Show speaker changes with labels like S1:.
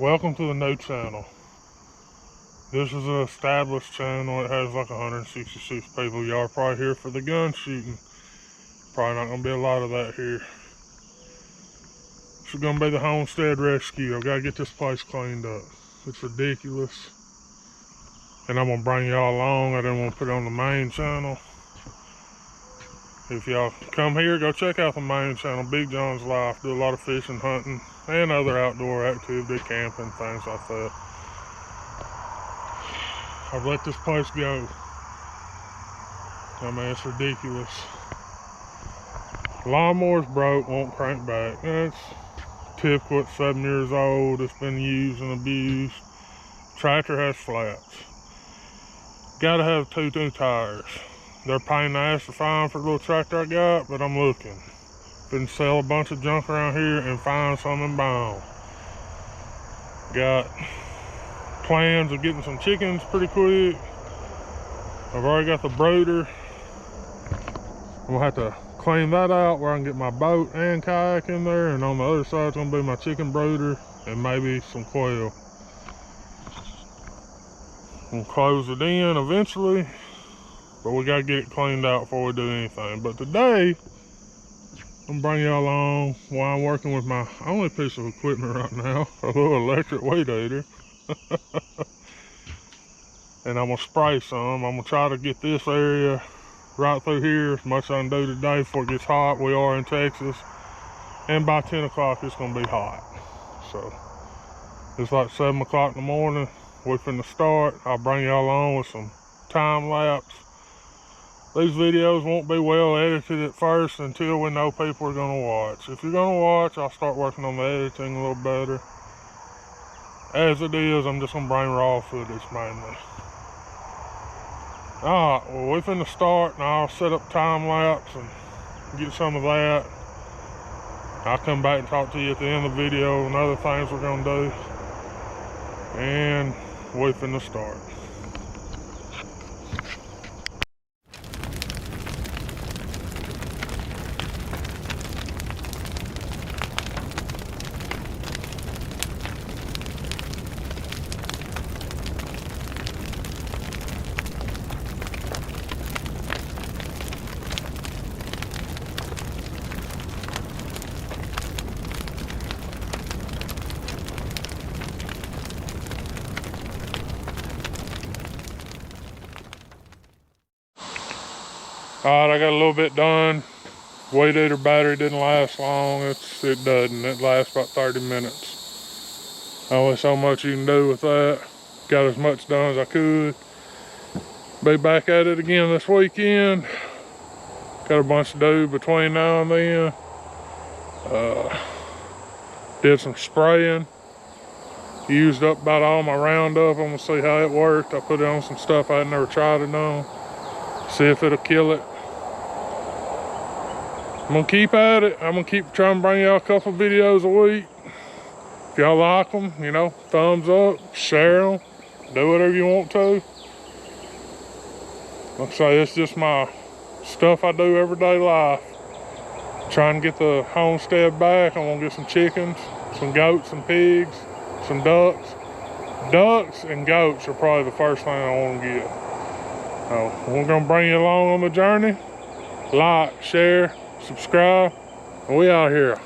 S1: Welcome to the new channel. This is an established channel. It has like 166 people. Y'all are probably here for the gun shooting. Probably not gonna be a lot of that here. This is gonna be the homestead rescue. I've gotta get this place cleaned up. It's ridiculous. And I'm gonna bring y'all along. I didn't want to put it on the main channel. If y'all come here, go check out the main channel, Big John's Life. Do a lot of fishing, hunting, and other outdoor activity, camping, things like that. I've let this place go. I mean, it's ridiculous. Lawnmower's broke, won't crank back. It's typical, it's 7 years old, it's been used and abused. Tractor has flats. Gotta have two new tires. They're pain in the ass to find for the little tractor I got, but I'm looking. Been sell a bunch of junk around here and find some and buy them. Got plans of getting some chickens pretty quick. I've already got the brooder. I'm gonna have to clean that out where I can get my boat and kayak in there, and on the other side it's gonna be my chicken brooder and maybe some quail. We'll close it in eventually, but we gotta get it cleaned out before we do anything. But today, I'm bringing y'all along while I'm working with my only piece of equipment right now, a little electric weed eater. And I'm gonna spray some. I'm gonna try to get this area right through here as much as I can do today before it gets hot. We are in Texas, and by 10 o'clock it's gonna be hot. So it's like 7 o'clock in the morning. We're finna start. I'll bring y'all along with some time lapse. These videos won't be well edited at first until we know people are gonna watch. If you're gonna watch, I'll start working on the editing a little better. As it is, I'm just gonna bring raw footage mainly. Alright, well, we're finna start, and I'll set up time lapse and get some of that. I'll come back and talk to you at the end of the video and other things we're gonna do. And we're finna start. Alright, I got a little bit done. Weed eater battery didn't last long. It doesn't. It lasts about 30 minutes. Only so much you can do with that. Got as much done as I could. Be back at it again this weekend. Got a bunch to do between now and then. Did some spraying. Used up about all my Roundup. I'm gonna see how it worked. I put it on some stuff I had never tried it on. See if it'll kill it. I'm gonna keep at it. I'm gonna keep trying to bring y'all a couple videos a week. If y'all like them, you know, thumbs up, share them, do whatever you want to. Like I say, it's just my stuff I do everyday life. Trying to get the homestead back. I'm gonna get some chickens, some goats and pigs, some ducks. Ducks and goats are probably the first thing I want to get. So we're gonna bring you along on the journey. Like, share, subscribe, and we out here.